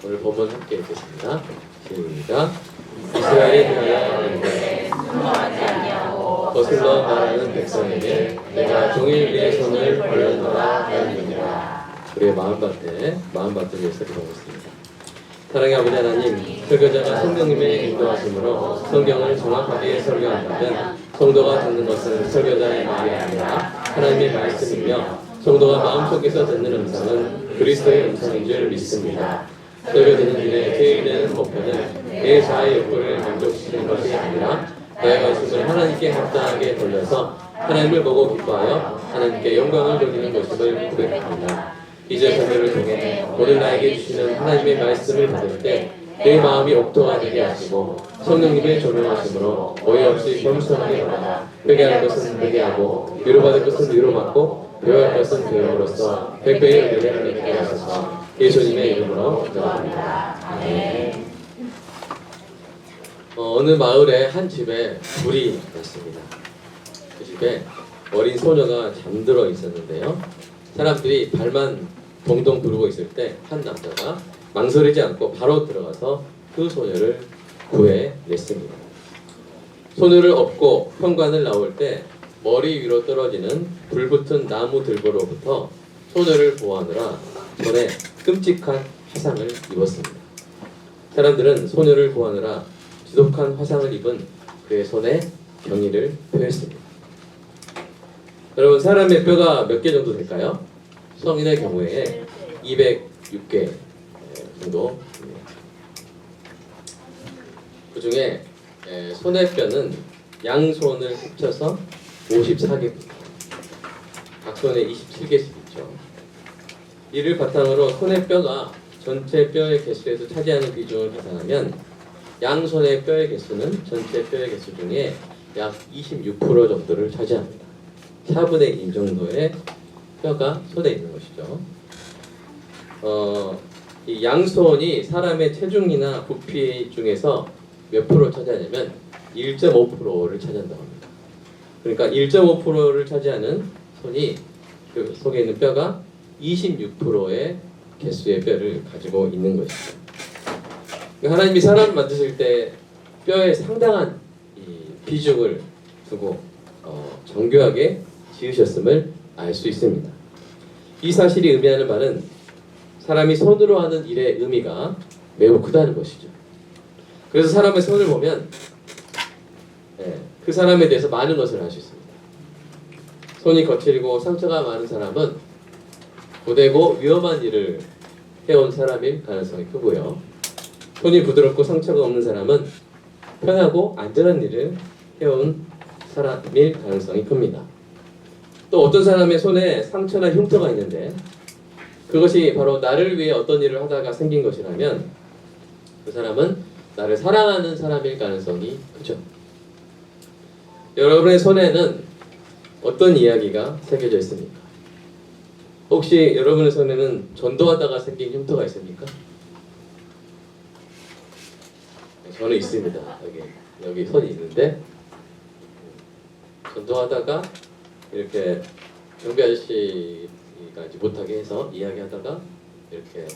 오늘 본문 함께 읽겠습니다. 시작. 이스라엘에 대하여 거슬러 말하는 백성에게 내가 종일 위에 손을 벌려놓아 하였느니라. 우리의 마음밭을 위해서 기도하겠습니다. 사랑의 아버지 하나님, 설교자가 성령님의 인도하심으로 성경을 정확하게 설교한다면 성도가 듣는 것은 설교자의 말이 아니라 하나님의 말씀이며 성도가 마음속에서 듣는 음성은 그리스도의 음성인 줄 믿습니다. 설교되는 길에 제일 되는 목표는 내 자아의 욕구를 만족시키는 것이 아니라 나의 관심을 하나님께 합당하게 돌려서 하나님을 보고 기뻐하여 하나님께 영광을 돌리는 것임을 고백합니다. 이제 설교를 통해 오늘 나에게 주시는 하나님의 말씀을 받을 때 내 마음이 옥토가 되게 하시고 성령님의 조명하심으로 어이없이 겸손하게 받아 회개하는 것은 회개하고 위로받을 것은 위로받고 배워야 할 것은 배움으로써 백배의 은혜를 얻게 하소서. 예수님의 이름으로 기도합니다. 아멘. 어느 마을에 한 집에 불이 났습니다. 그 집에 어린 소녀가 잠들어 있었는데요. 사람들이 발만 동동 구르고 있을 때 한 남자가 망설이지 않고 바로 들어가서 그 소녀를 구해냈습니다. 소녀를 업고 현관을 나올 때 머리 위로 떨어지는 불붙은 나무 들보로부터 소녀를 보호하느라 손에 끔찍한 화상을 입었습니다. 사람들은 소녀를 보호하느라 지독한 화상을 입은 그의 손에 경의를 표했습니다. 여러분, 사람의 뼈가 몇 개 정도 될까요? 성인의 경우에 206개 정도. 그 중에 손의 뼈는 양손을 합쳐서 54개, 각 손에 27개씩 있죠. 이를 바탕으로 손의 뼈가 전체 뼈의 개수에서 차지하는 비중을 계산하면 양손의 뼈의 개수는 전체 뼈의 개수 중에 약 26% 정도를 차지합니다. 4분의 1 정도의 뼈가 손에 있는 것이죠. 이 양손이 사람의 체중이나 부피 중에서 몇 프로 차지하냐면 1.5%를 차지한다고 합니다. 그러니까 1.5%를 차지하는 손이 그 속에 있는 뼈가 26%의 개수의 뼈를 가지고 있는 것이죠. 하나님이 사람을 만드실 때 뼈에 상당한 비중을 두고 정교하게 지으셨음을 알 수 있습니다. 이 사실이 의미하는 말은 사람이 손으로 하는 일의 의미가 매우 크다는 것이죠. 그래서 사람의 손을 보면 그 사람에 대해서 많은 것을 알 수 있습니다. 손이 거칠고 상처가 많은 사람은 고되고 위험한 일을 해온 사람일 가능성이 크고요. 손이 부드럽고 상처가 없는 사람은 편하고 안전한 일을 해온 사람일 가능성이 큽니다. 또 어떤 사람의 손에 상처나 흉터가 있는데 그것이 바로 나를 위해 어떤 일을 하다가 생긴 것이라면 그 사람은 나를 사랑하는 사람일 가능성이 크죠. 여러분의 손에는 어떤 이야기가 새겨져 있습니까? 혹시 여러분의 손에는 전도하다가 생긴 흉터가 있습니까? 저는 있습니다. 여기 손이 있는데 전도하다가 이렇게 경비 아저씨가 이제 못하게 해서 이야기하다가 이렇게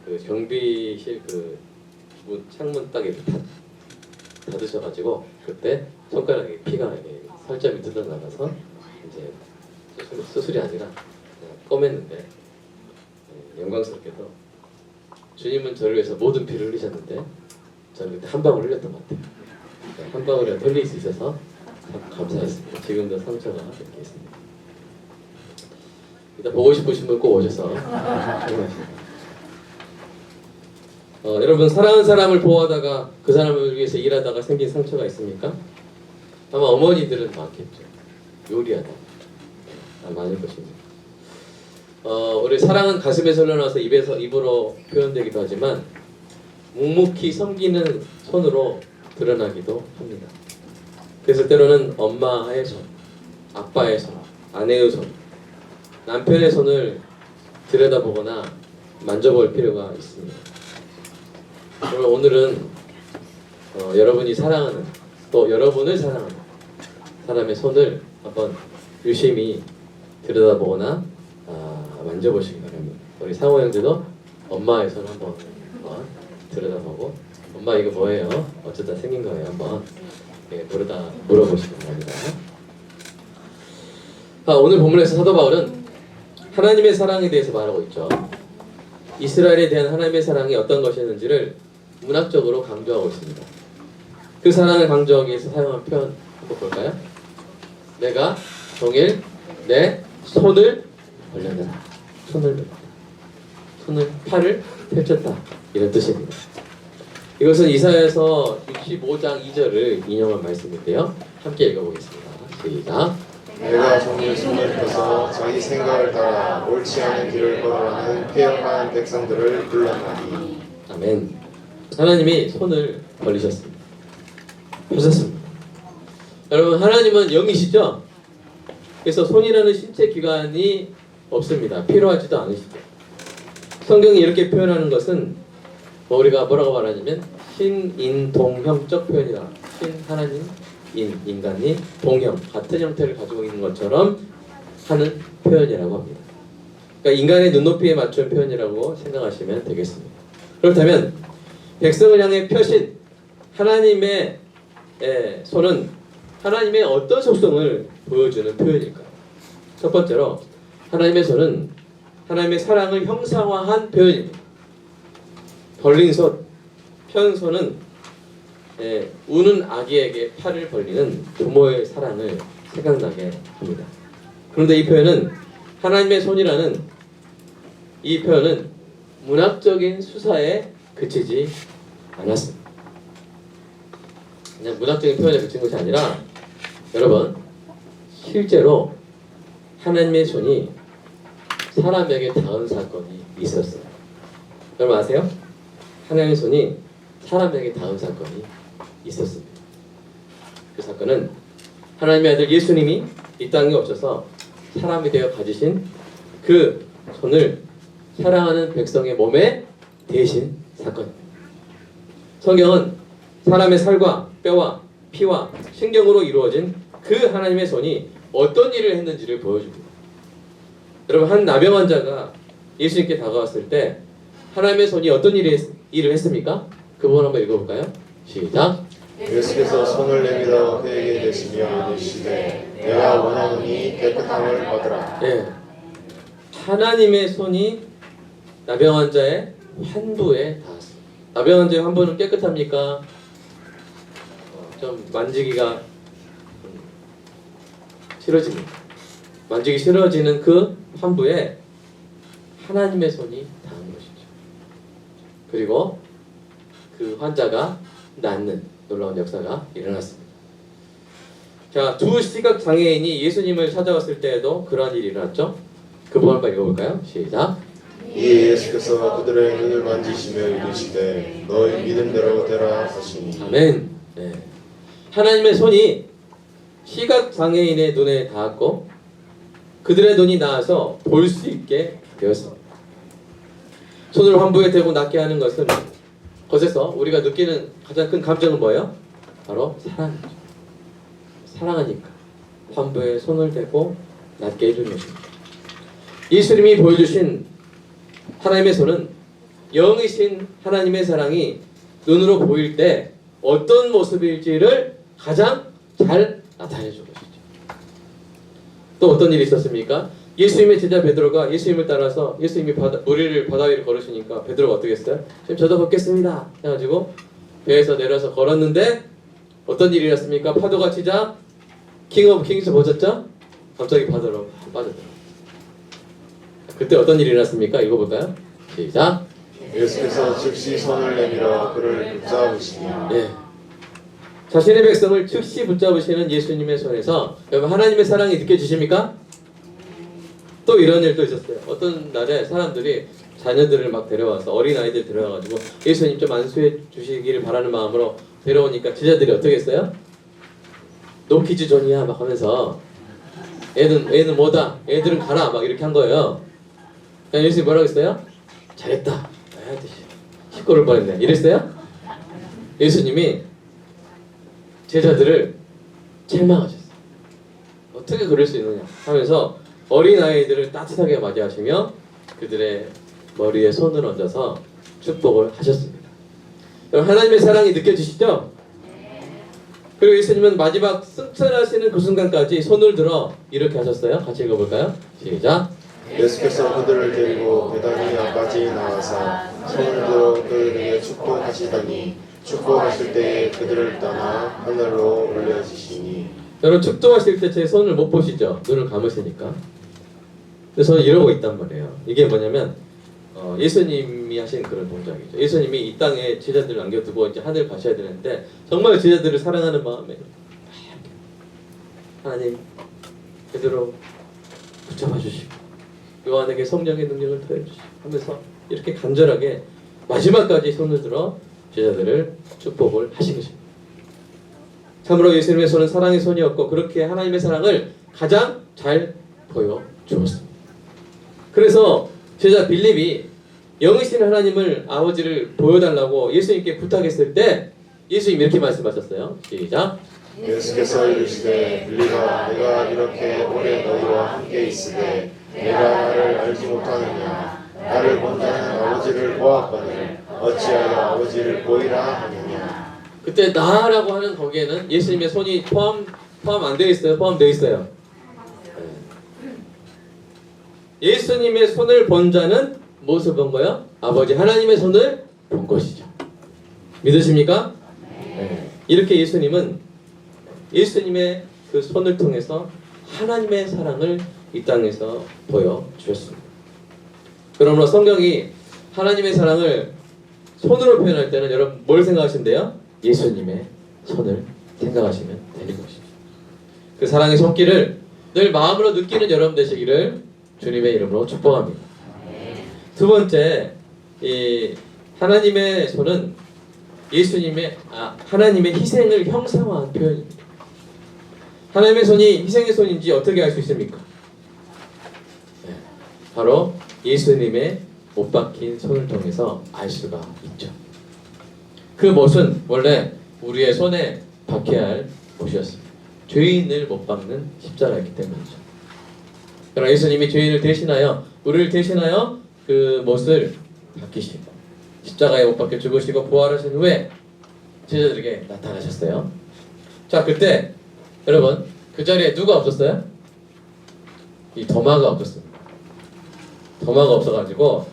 그 경비실 그 창문 딱 이렇게 닫으셔가지고 그때 손가락에 피가 이렇게 살점이 뜯어 나가서 이제 수술이 아니라 그냥 꿰맸는데 영광스럽게도 주님은 저를 위해서 모든 피를 흘리셨는데 저는 그때 한 방울 흘렸던 것 같아요. 한 방울이라도 흘릴 수 있어서 감사했습니다. 지금도 상처가 이렇게 있습니다. 일단 보고 싶으신 분 꼭 오셔서 여러분, 사랑하는 사람을 보호하다가 그 사람을 위해서 일하다가 생긴 상처가 있습니까? 아마 어머니들은 많겠죠. 요리하다 많을 것입니다. 우리 사랑은 가슴에서 흘러나와서 입으로 표현되기도 하지만 묵묵히 섬기는 손으로 드러나기도 합니다. 그래서 때로는 엄마의 손, 아빠의 손, 아내의 손, 남편의 손을 들여다보거나 만져볼 필요가 있습니다. 그러면 오늘은 여러분이 사랑하는, 또 여러분을 사랑하는 사람의 손을 한번 유심히 들여다보거나 만져보시기 바랍니다. 우리 상호 형제도 엄마의 손 한번 한번 들여다보고 엄마 이거 뭐예요? 어쩌다 생긴 거예요? 한번 물어보시기 바랍니다. 오늘 본문에서 사도 바울은 하나님의 사랑에 대해서 말하고 있죠. 이스라엘에 대한 하나님의 사랑이 어떤 것이었는지를 문학적으로 강조하고 있습니다. 그 사랑을 강조하기 위해서 사용한 표현 한번 볼까요? 내가 종일 내 손을 벌렸느라. 팔을 펼쳤다. 이런 뜻입니다. 이것은 이사야서 65장 2절을 인용한 말씀인데요. 함께 읽어보겠습니다. 시작. 내가 종일 손을 펴서 자기 생각을 따라 옳지 않은 길을 걸어가는 폐역한 백성들을 불렀나니. 아멘. 하나님이 손을 벌리셨습니다. 펴셨습니다. 여러분, 하나님은 영이시죠? 그래서 손이라는 신체 기관이 없습니다. 필요하지도 않으시죠. 성경이 이렇게 표현하는 것은 우리가 뭐라고 말하냐면 신인동형적 표현이다. 신 하나님, 인간이 동형, 같은 형태를 가지고 있는 것처럼 하는 표현이라고 합니다. 그러니까 인간의 눈높이에 맞춘 표현이라고 생각하시면 되겠습니다. 그렇다면 백성을 향해 펴신 하나님의 손은 하나님의 어떤 속성을 보여주는 표현일까요? 첫 번째로 하나님의 손은 하나님의 사랑을 형상화한 표현입니다. 벌린 손, 편 손은 우는 아기에게 팔을 벌리는 부모의 사랑을 생각나게 합니다. 그런데 이 표현은 하나님의 손이라는 이 표현은 문학적인 수사에 그치지 않았습니다. 그냥 문학적인 표현에 그친 것이 아니라 여러분 실제로 하나님의 손이 사람에게 닿은 사건이 있었어요. 여러분 아세요? 하나님의 손이 사람에게 닿은 사건이 있었습니다. 그 사건은 하나님의 아들 예수님이 이 땅에 오셔서 사람이 되어 가지신 그 손을 사랑하는 백성의 몸에 대신 사건입니다. 성경은 사람의 살과 뼈와 피와 신경으로 이루어진 그 하나님의 손이 어떤 일을 했는지를 보여줍니다. 여러분 한 나병 환자가 예수님께 다가왔을 때 하나님의 손이 어떤 일을 했습니까? 그 부분 한번 읽어볼까요? 시작. 예수께서 손을 내밀어 그에게 대시며 이르시되 내가 원하노니 깨끗함을 얻으라. 하나님의 손이 나병 환자의 환부에 닿았습니다. 나병 환자의 환부는 깨끗합니까? 좀 만지기가 싫어집니다. 만지기 싫어지는 그 환부에 하나님의 손이 닿은 것이죠. 그리고 그 환자가 낫는 놀라운 역사가 일어났습니다. 자, 두 시각 장애인이 예수님을 찾아왔을 때에도 그러한 일이 일어났죠. 그 부분 한번 읽어볼까요? 시작. 이에 예수께서 그들의 눈을 만지시며 이르시되 너희 믿음대로 되라 하시니. 아멘. 하나님의 손이 시각 장애인의 눈에 닿았고 그들의 눈이 나아서 볼 수 있게 되었습니다. 손을 환부에 대고 낫게 하는 것은 것에서 우리가 느끼는 가장 큰 감정은 뭐예요? 바로 사랑이죠. 사랑하니까 환부에 손을 대고 낫게 해주는 것입니다. 예수님이 보여주신 하나님의 손은 영이신 하나님의 사랑이 눈으로 보일 때 어떤 모습일지를 가장 잘 나타내 준 것이죠. 또 어떤 일이 있었습니까? 예수님의 제자 베드로가 예수님을 따라서 예수님이 무리를 바다 위를 걸으시니까 베드로가 어떻게 했어요? 지금 저도 걷겠습니다 해가지고 배에서 내려서 걸었는데 어떤 일이 일어났습니까? 파도가 치자 킹 오브 킹스 보셨죠? 갑자기 바다로 빠졌더라고요. 그때 어떤 일이 일어났습니까? 읽어볼까요? 시작. 예수께서 즉시 손을 내밀어 그를 붙잡으시니. 자신의 백성을 즉시 붙잡으시는 예수님의 손에서 여러분 하나님의 사랑이 느껴지십니까? 또 이런 일도 있었어요. 어떤 날에 사람들이 자녀들을 막 데려와서 어린아이들 데려와가지고 예수님 좀 안수해 주시기를 바라는 마음으로 데려오니까 제자들이 어떻게 했어요? 노키즈 존이야 막 하면서 애는 뭐다? 애들은 가라 막 이렇게 한 거예요. 예수님 뭐라고 했어요? 잘했다. 시끄러울 뻔했네. 이랬어요? 예수님이 제자들을 책망하셨어요. 어떻게 그럴 수 있느냐 하면서 어린아이들을 따뜻하게 맞이하시며 그들의 머리에 손을 얹어서 축복을 하셨습니다. 여러분, 하나님의 사랑이 느껴지시죠? 그리고 예수님은 마지막 승천하시는 그 순간까지 손을 들어 이렇게 하셨어요. 같이 읽어볼까요? 시작. 예수께서 그들을 데리고 베다니아까지 나와서 손을 들어 그들에게 축복하시더니 축복하실 때에 그들을 떠나 하늘로 올려지시니. 여러분, 축도하실 때 제 손을 못 보시죠? 눈을 감으시니까. 근데 저는 이러고 있단 말이에요. 이게 뭐냐면 예수님이 하신 그런 동작이죠. 예수님이 이 땅에 제자들을 남겨두고 이제 하늘 가셔야 되는데 정말 제자들을 사랑하는 마음에 하나님 그대로 붙잡아 주시고 요한에게 성령의 능력을 더해 주시고 하면서 이렇게 간절하게 마지막까지 손을 들어 제자들을 축복을 하신 것입니다. 참으로 예수님의 손은 사랑의 손이었고 그렇게 하나님의 사랑을 가장 잘 보여주었습니다. 그래서 제자 빌립이 영이신 하나님을 아버지를 보여달라고 예수님께 부탁했을 때 예수님이 이렇게 말씀하셨어요. 시작. 예수께서 이르시되 빌립아 내가 이렇게 오래 너희와 함께 있으되 내가 나를 알지 못하느냐. 나를 본 자는 아버지를 보았거늘 어찌하여 아버지를 보이라 하느냐. 그때 나라고 하는 거기에는 예수님의 손이 포함 안 되어 있어요? 포함되어 있어요? 예수님의 손을 본 자는 무엇을 본 거예요? 아버지 하나님의 손을 본 것이죠. 믿으십니까? 네. 이렇게 예수님은 예수님의 그 손을 통해서 하나님의 사랑을 이 땅에서 보여주셨습니다. 그러므로 성경이 하나님의 사랑을 손으로 표현할 때는 여러분 뭘 생각하신대요? 예수님의 손을 생각하시면 되는 것이죠. 그 사랑의 손길을 늘 마음으로 느끼는 여러분 되시기를 주님의 이름으로 축복합니다. 두 번째, 이 하나님의 손은 하나님의 희생을 형상화한 표현입니다. 하나님의 손이 희생의 손인지 어떻게 알 수 있습니까? 네, 바로 예수님의 못 박힌 손을 통해서 알 수가 있죠. 그 못은 원래 우리의 손에 박혀야 할 못이었습니다. 죄인을 못 박는 십자가였기 때문이죠. 그러나 예수님이 죄인을 대신하여 우리를 대신하여 그 못을 박히시고 십자가에 못 박혀 죽으시고 부활하신 후에 제자들에게 나타나셨어요. 자, 그때 여러분 그 자리에 누가 없었어요? 이 도마가 없었습니다. 도마가 없어가지고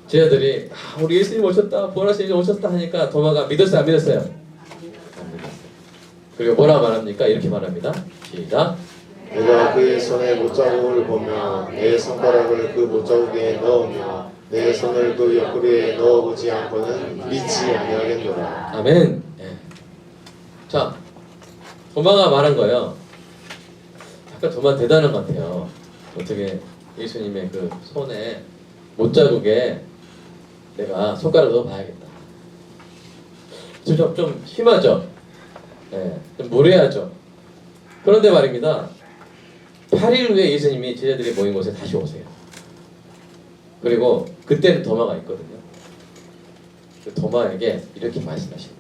제자들이 우리 예수님 오셨다 부활하신 예수님 오셨다 하니까 도마가 믿었어요 안 믿었어요? 안 믿었어요. 그리고 뭐라 말합니까? 이렇게 말합니다. 시작. 내가 그의 손에 못자국을 보며 내 손가락을 그 못자국에 넣으며 내 손을 그 옆구리에 넣어보지 않고는 믿지 아니하겠노라. 아멘. 네. 자, 도마가 말한 거예요. 약간 도마 대단한 것 같아요. 어떻게 예수님의 그 손에 못자국에 내가 손가락 넣어봐야겠다. 좀 심하죠? 네, 좀 무례하죠? 그런데 말입니다. 8일 후에 예수님이 제자들이 모인 곳에 다시 오세요. 그리고 그때는 도마가 있거든요. 그 도마에게 이렇게 말씀하십니다.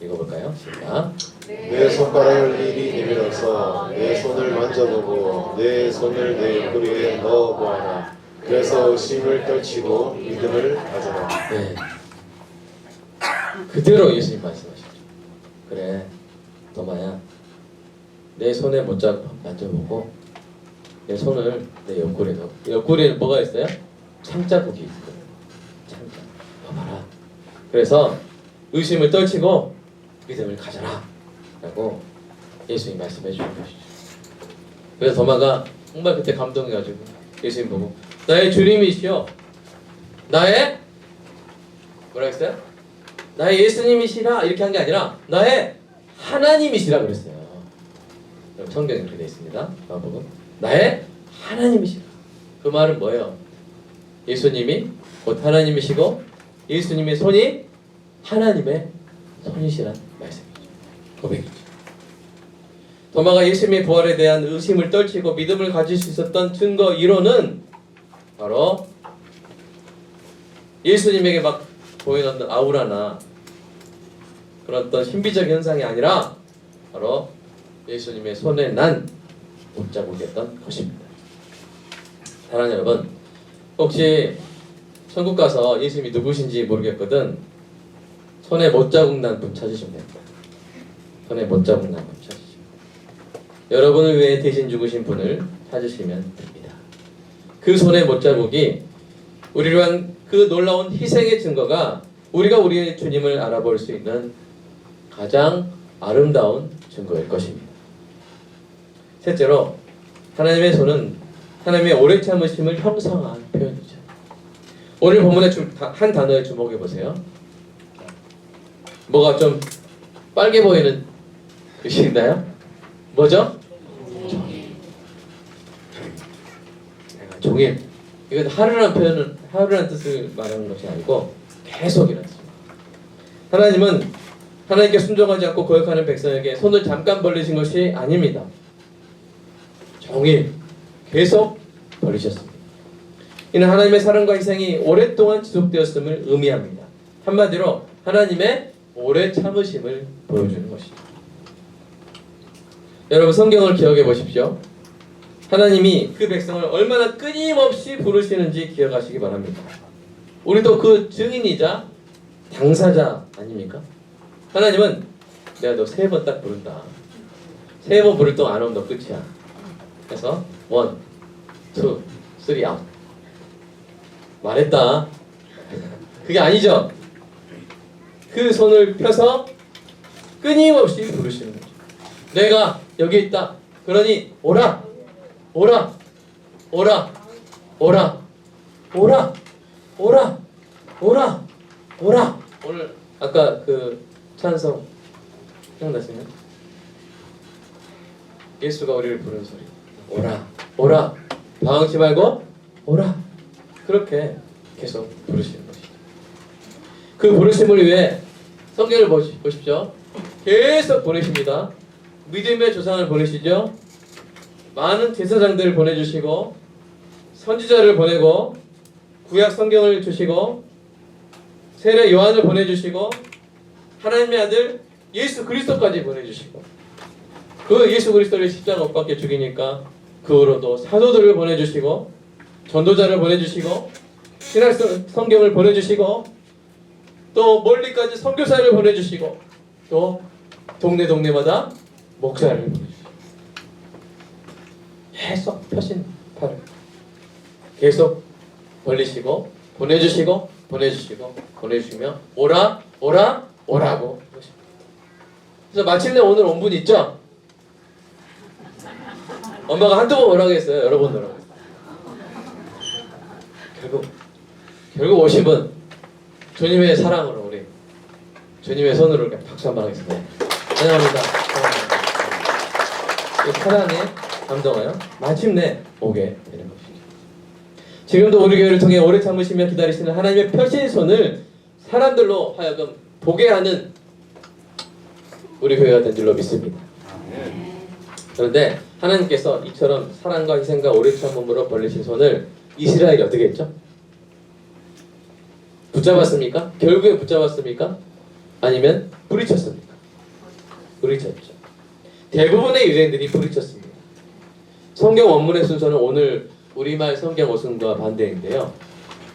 읽어볼까요? 시작. 내 손가락을 이리 내밀어서 내 손을 만져보고 내 손을 내 옆구리에 넣어보아라. 그래서 의심을 떨치고 믿음을 가져라. 네. 그대로 예수님 말씀하시죠. 그래, 도마야. 내 손에 못자국 만져보고 내 손을 내 옆구리에 넣어. 옆구리에 뭐가 있어요? 창자국이 있거든요. 창자. 봐봐라. 그래서 의심을 떨치고 믿음을 가져라. 라고 예수님이 말씀해 주신 것이죠. 그래서 도마가 정말 그때 감동해가지고 예수님 보고 나의 주님이시여 나의 뭐라 했어요? 나의 예수님이시라 이렇게 한 게 아니라 나의 하나님이시라 그랬어요. 성경에 그렇게 되어 있습니다. 마복음 나의 하나님이시라. 그 말은 뭐예요? 예수님이 곧 하나님이시고 예수님의 손이 하나님의 손이시란 말씀이죠. 고백이죠. 도마가 예수님의 부활에 대한 의심을 떨치고 믿음을 가질 수 있었던 증거 1호는 바로 예수님에게 막 보이는 아우라나 그런 어떤 신비적 현상이 아니라 바로 예수님의 손에 난 못자국이었던 것입니다. 사랑하는 여러분, 혹시 천국 가서 예수님이 누구신지 모르겠거든 손에 못자국 난 분 찾으시면 됩니다. 손에 못자국 난 분 찾으시면 여러분을 위해 대신 죽으신 분을 찾으시면 됩니다. 그 손에 못자국이 우리를 위한 그 놀라운 희생의 증거가 우리가 우리의 주님을 알아볼 수 있는 가장 아름다운 증거일 것입니다. 셋째로 하나님의 손은 하나님의 오래 참으심을 형상화한 표현이죠. 오늘 본문의 한 단어에 주목해 보세요. 뭐가 좀 빨개 보이는 글씨 있나요? 뭐죠? 종일. 이건 하루라는 표현은 하루라는 뜻을 말하는 것이 아니고 계속이라는 뜻입니다. 하나님은 하나님께 순종하지 않고 거역하는 백성에게 손을 잠깐 벌리신 것이 아닙니다. 종일 계속 벌리셨습니다. 이는 하나님의 사랑과 희생이 오랫동안 지속되었음을 의미합니다. 한마디로 하나님의 오래 참으심을 보여주는 것이죠. 여러분 성경을 기억해 보십시오. 하나님이 그 백성을 얼마나 끊임없이 부르시는지 기억하시기 바랍니다. 우리도 그 증인이자 당사자 아닙니까? 하나님은 내가 너 3번 딱 부른다. 3번 부를 동안 안 오면 너 끝이야. 그래서 1, 2, 3 아웃. 말했다. 그게 아니죠. 그 손을 펴서 끊임없이 부르시는 거죠. 내가 여기 있다. 그러니 오라. 오라. 오라. 오라. 오라. 오라. 오라. 오라. 오늘 아까 그 찬송 생각나시나요? 예수가 우리를 부르는 소리. 오라. 오라. 방황치 말고 오라. 그렇게 계속 부르시는 것이죠. 그 부르심을 위해 성경을 보십시오. 계속 보내십니다. 믿음의 조상을 보내시죠. 많은 제사장들을 보내주시고 선지자를 보내고 구약 성경을 주시고 세례 요한을 보내주시고 하나님의 아들 예수 그리스도까지 보내주시고 그 예수 그리스도를 십자가 못 박혀 죽이니까 그 후로도 사도들을 보내주시고 전도자를 보내주시고 신약 성경을 보내주시고 또 멀리까지 선교사를 보내주시고 또 동네마다 목사를 보내주시고 계속 펴신 팔을 계속 벌리시고 보내주시고 보내주시며 오라 오라 오라고 하십니다. 그래서 마침내 오늘 온 분 있죠? 엄마가 한두 번 오라고 했어요. 여러 번 오라고 했어요. 결국 오신 분 주님의 사랑으로 우리 주님의 손으로 이렇게 박수 한번 하겠습니다. 환영합니다. 이 사랑에 감동하여 마침내 오게 되는 것이죠. 지금도 우리 교회를 통해 오래 참으시며 기다리시는 하나님의 펴신 손을 사람들로 하여금 보게 하는 우리 교회가 된 줄로 믿습니다. 그런데 하나님께서 이처럼 사랑과 희생과 오래 참음으로 벌리신 손을 이스라엘이 어떻게 했죠? 붙잡았습니까? 결국에 붙잡았습니까? 아니면 뿌리쳤습니까? 뿌리쳤죠. 대부분의 유대인들이 뿌리쳤습니다. 성경 원문의 순서는 오늘 우리말 성경 어순과 반대인데요.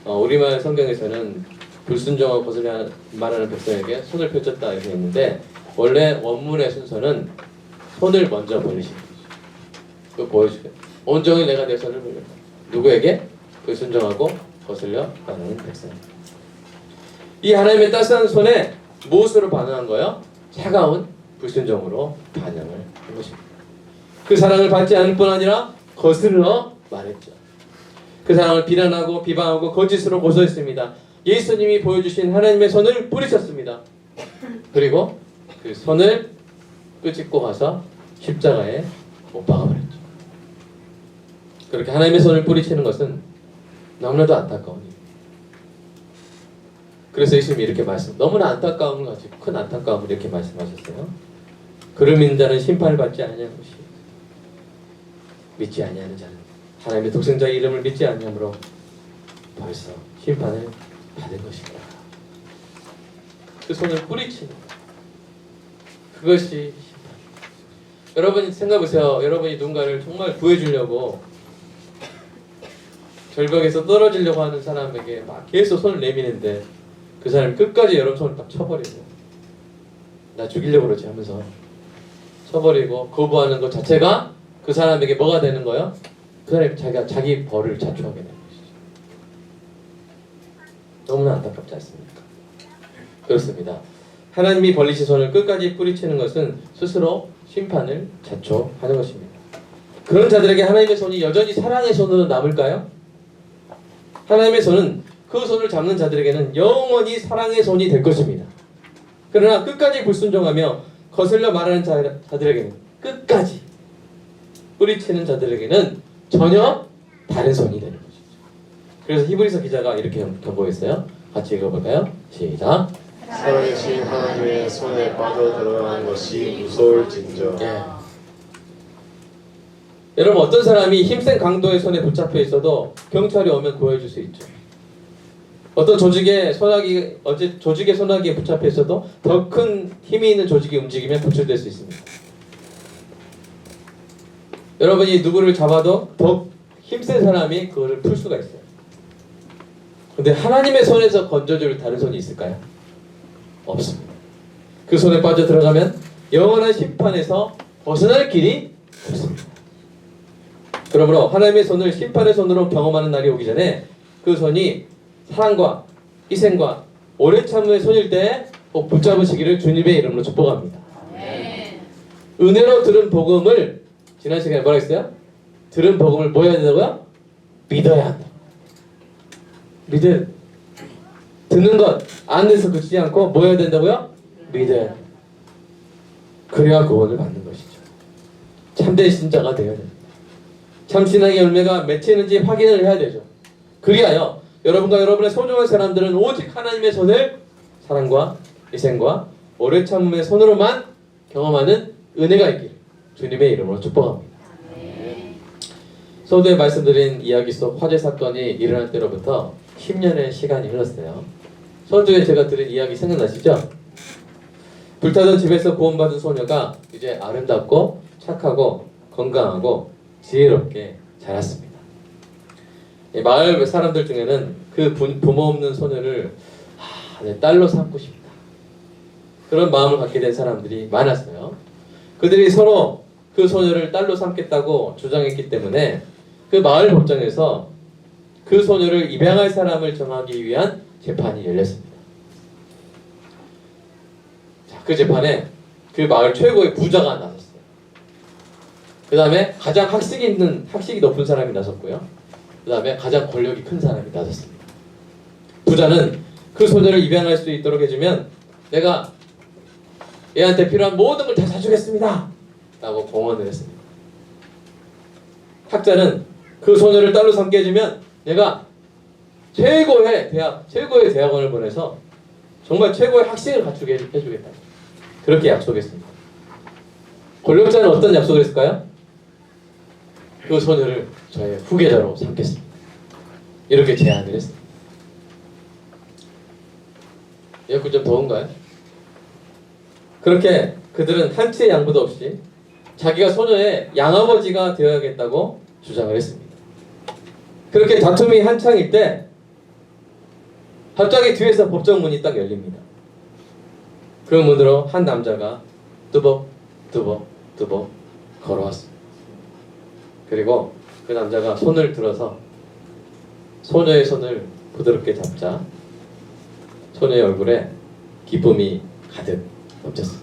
우리말 성경에서는 불순종하고 거슬려 말하는 백성에게 손을 펼쳤다 이렇게 했는데 원래 원문의 순서는 손을 먼저 벌리시는 거죠. 그거 보여주게. 온종일 내가 내 손을 벌렸다. 누구에게? 불순종하고 거슬려 말하는 백성에게. 이 하나님의 따스한 손에 무엇으로 반응한 거예요? 차가운 불순종으로 반응을 한 것입니다. 그 사랑을 받지 않을 뿐 아니라 거슬러 말했죠. 그 사랑을 비난하고 비방하고 거짓으로 고소했습니다. 예수님이 보여주신 하나님의 손을 뿌리쳤습니다. 그리고 그 손을 끄집고 가서 십자가에 못 박아버렸죠. 그렇게 하나님의 손을 뿌리치는 것은 너무나도 안타까운 일. 그래서 예수님이 이렇게 너무나 안타까움을 가지고 큰 안타까움을 이렇게 말씀하셨어요. 그를 믿는 자는 심판을 받지 아니하는 것이 믿지 아니하는 자는 하나님의 독생자의 이름을 믿지 아니하므로 벌써 심판을 받은 것입니다. 그 손을 뿌리치는 그것이 심판. 여러분 생각해보세요. 여러분이 누군가를 정말 구해주려고 절벽에서 떨어지려고 하는 사람에게 막 계속 손을 내미는데 그 사람이 끝까지 여러분 손을 딱 쳐버리고 나 죽이려고 그러지 하면서 쳐버리고 거부하는 것 자체가 그 사람에게 뭐가 되는 거예요? 그 사람이 자기 벌을 자초하게 되는 것이죠. 너무나 안타깝지 않습니까? 그렇습니다. 하나님이 벌리신 손을 끝까지 뿌리치는 것은 스스로 심판을 자초하는 것입니다. 그런 자들에게 하나님의 손이 여전히 사랑의 손으로 남을까요? 하나님의 손은 그 손을 잡는 자들에게는 영원히 사랑의 손이 될 것입니다. 그러나 끝까지 불순종하며 거슬려 말하는 자들에게는 끝까지 뿌리치는 자들에게는 전혀 다른 손이 되는 것이죠. 그래서 히브리서 기자가 이렇게 경고했어요. 같이 읽어볼까요? 시작. 살아계신 하나님의 손에 빠져 들어가는 것이 무서울진저. 예. 여러분 어떤 사람이 힘센 강도의 손에 붙잡혀 있어도 경찰이 오면 구해줄 수 있죠. 어떤 조직의 소나기에 붙잡혀 있어도 더 큰 힘이 있는 조직이 움직이면 구출될 수 있습니다. 여러분이 누구를 잡아도 더 힘센 사람이 그거를 풀 수가 있어요. 근데 하나님의 손에서 건져줄 다른 손이 있을까요? 없습니다. 그 손에 빠져 들어가면 영원한 심판에서 벗어날 길이 없습니다. 그러므로 하나님의 손을 심판의 손으로 경험하는 날이 오기 전에 그 손이 사랑과 희생과 오래 참음의 손일 때 꼭 붙잡으시기를 주님의 이름으로 축복합니다. 은혜로 들은 복음을 지난 시간에 뭐라 했어요? 들은 복음을 뭐 해야 된다고요? 믿어야 한다. 듣는 것 안에서 그치지 않고 뭐 해야 된다고요? 믿어야 한다. 그래야 구원을 받는 것이죠. 참된 신자가 되어야 됩니다. 참신앙의 열매가 맺히는지 확인을 해야 되죠. 그리하여 여러분과 여러분의 소중한 사람들은 오직 하나님의 손을 사랑과 희생과 오래 참음의 손으로만 경험하는 은혜가 있기를 주님의 이름으로 축복합니다. 서두에 말씀드린 이야기 속 화재 사건이 일어날 때로부터 10년의 시간이 흘렀어요. 서두에 제가 들은 이야기 생각나시죠? 불타던 집에서 구원받은 소녀가 이제 아름답고 착하고 건강하고 지혜롭게 자랐습니다. 마을 사람들 중에는 그 부모 없는 소녀를 내 딸로 삼고 싶다. 그런 마음을 갖게 된 사람들이 많았어요. 그들이 서로 그 소녀를 딸로 삼겠다고 주장했기 때문에 그 마을 법정에서 그 소녀를 입양할 사람을 정하기 위한 재판이 열렸습니다. 자, 그 재판에 그 마을 최고의 부자가 나섰어요. 그 다음에 가장 학식이 높은 사람이 나섰고요. 그 다음에 가장 권력이 큰 사람이 나섰습니다. 부자는 그 소녀를 입양할 수 있도록 해주면 내가 얘한테 필요한 모든 걸 다 사주겠습니다 라고 공언을 했습니다. 학자는 그 소녀를 딸로 삼게 해주면 내가 최고의 대학원을 보내서 정말 최고의 학식을 갖추게 해주겠다. 그렇게 약속했습니다. 권력자는 어떤 약속을 했을까요? 그 소녀를 저의 후계자로 삼겠습니다. 이렇게 제안을 했습니다. 에어컨 좀 더운가요? 그렇게 그들은 한치의 양보도 없이 자기가 소녀의 양아버지가 되어야겠다고 주장을 했습니다. 그렇게 다툼이 한창일 때 갑자기 뒤에서 법정 문이 딱 열립니다. 그 문으로 한 남자가 뚜벅 걸어왔습니다. 그리고 그 남자가 손을 들어서 소녀의 손을 부드럽게 잡자 소녀의 얼굴에 기쁨이 가득 넘쳤습니다.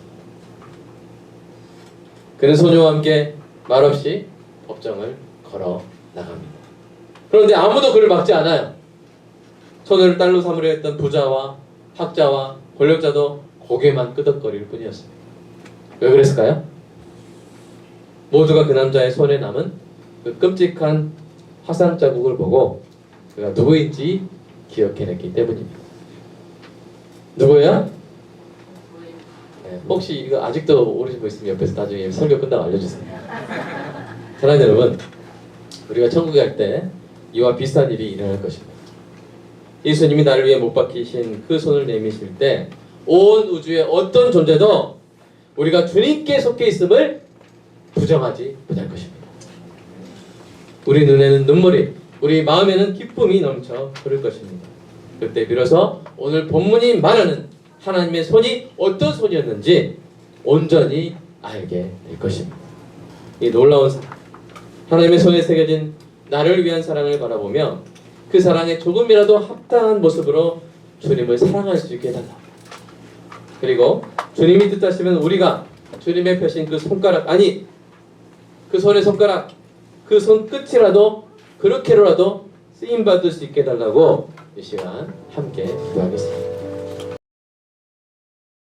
그는 소녀와 함께 말없이 법정을 걸어 나갑니다. 그런데 아무도 그를 막지 않아요. 소녀를 딸로 삼으려 했던 부자와 학자와 권력자도 고개만 끄덕거릴 뿐이었습니다. 왜 그랬을까요? 모두가 그 남자의 손에 남은 그 끔찍한 화상 자국을 보고 그가 누구인지 기억해냈기 때문입니다. 누구예요? 네, 혹시 이거 아직도 모르신 분 있으면 옆에서 나중에 설교 끝나고 알려주세요. 사랑하는 여러분, 우리가 천국에 갈 때 이와 비슷한 일이 일어날 것입니다. 예수님이 나를 위해 못 박히신 그 손을 내미실 때 온 우주의 어떤 존재도 우리가 주님께 속해 있음을 부정하지 못할 것입니다. 우리 눈에는 눈물이, 우리 마음에는 기쁨이 넘쳐 흐를 것입니다. 그때 비로소 오늘 본문이 말하는 하나님의 손이 어떤 손이었는지 온전히 알게 될 것입니다. 이 놀라운 사랑, 하나님의 손에 새겨진 나를 위한 사랑을 바라보며 그 사랑에 조금이라도 합당한 모습으로 주님을 사랑할 수 있게 해달라. 그리고 주님이 뜻하시면 우리가 주님의 펴신 그 손가락, 아니 그 손의 손가락, 그 손끝이라도 그렇게라도 쓰임받을 수 있게 해달라고 이 시간 함께 기도하겠습니다.